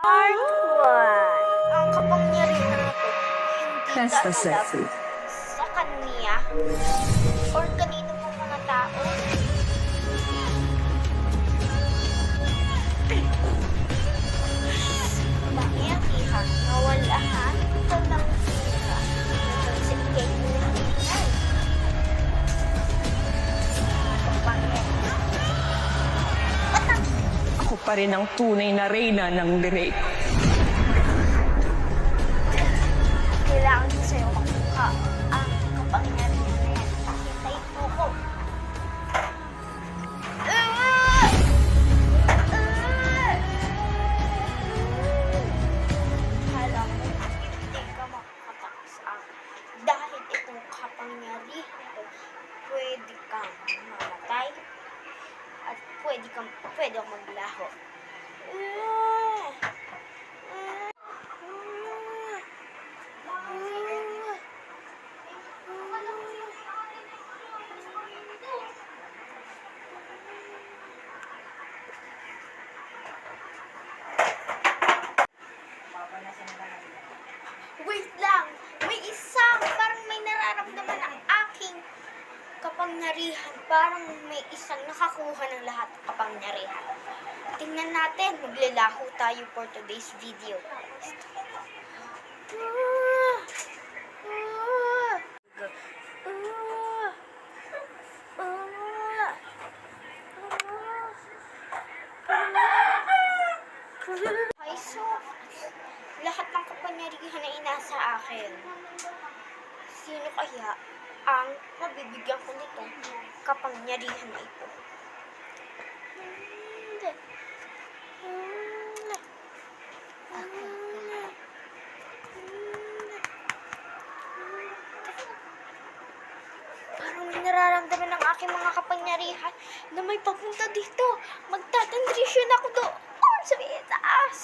Part 1. Ang kapangyarihan na to, hindi dadalab sa kanya or kanino pong mga tao. Kapangyarihan na walahan ito ng sila ng sige niya. Kapangyarihan. Ako pa rin ang tunay na reyna ng Drake. Kailangan ko sa'yo makuha ang kapangyarihan na yan. Hintayin mo ko. Kala mo, hindi ka makakatakot sa akin. Dahil itong kapangyarihan ko, pwede kang mamatay at pwede akong maglaho. Wait lang! Parang may nararamdaman ang aking kapangyarihan. Parang may isang nakakuha ng lahat ng kapangyarihan. Tingnan natin, maglalaho tayo for today's video. Ay, so, lahat ng kapangyarihan na inasa akin. Sino kaya ang mabibigyan ko nito kapangyarihan na ito? Parang may nararamdaman ng aking mga kapangyarihan na may papunta dito. Magtatransition ako doon sa itaas.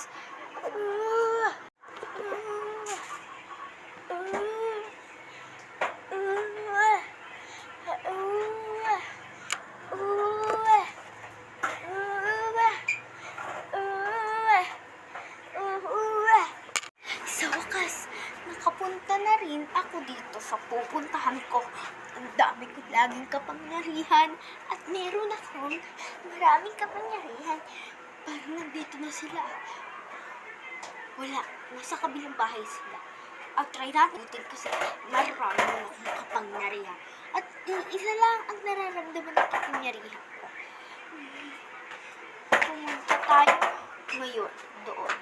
Sa wakas, nakapunta na rin ako dito sa pupuntahan ko. Ang dami ko laging kapangyarihan at meron akong maraming kapangyarihan. Parang nandito na sila. Wala, nasa kabilang bahay sila. At try natin kasi marami na akong kapangyarihan. At isa lang ang nararamdaman ng kapangyarihan ko. Pumunta tayo ngayon doon.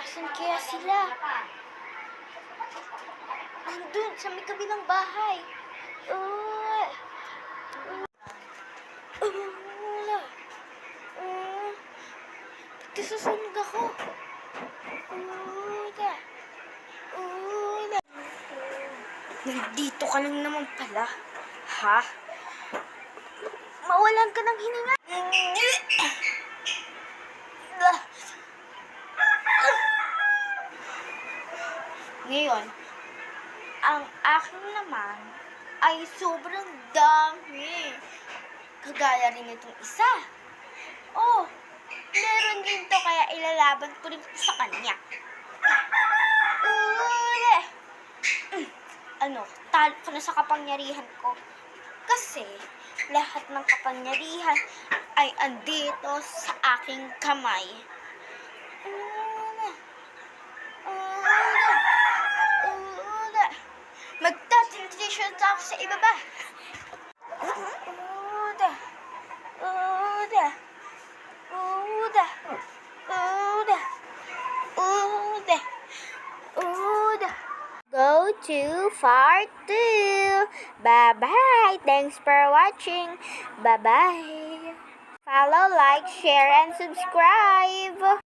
Asan kaya sila? Nandun, sa may kabilang bahay. Pati susunog ako. Nandito ka lang naman pala. Ha? Mawalan ka ng hininga. Ngayon, ang akin naman ay sobrang dami. Kagaya rin itong isa. Oh, meron din to kaya ilalaban ko rin sa kanya. Talo ka na sa kapangyarihan ko. Kasi lahat ng kapangyarihan ay andito sa aking kamay. Magtatransition ako sa ibaba. Go to part 2. Bye-bye. Thanks for watching. Bye-bye. Follow, like, share, and subscribe.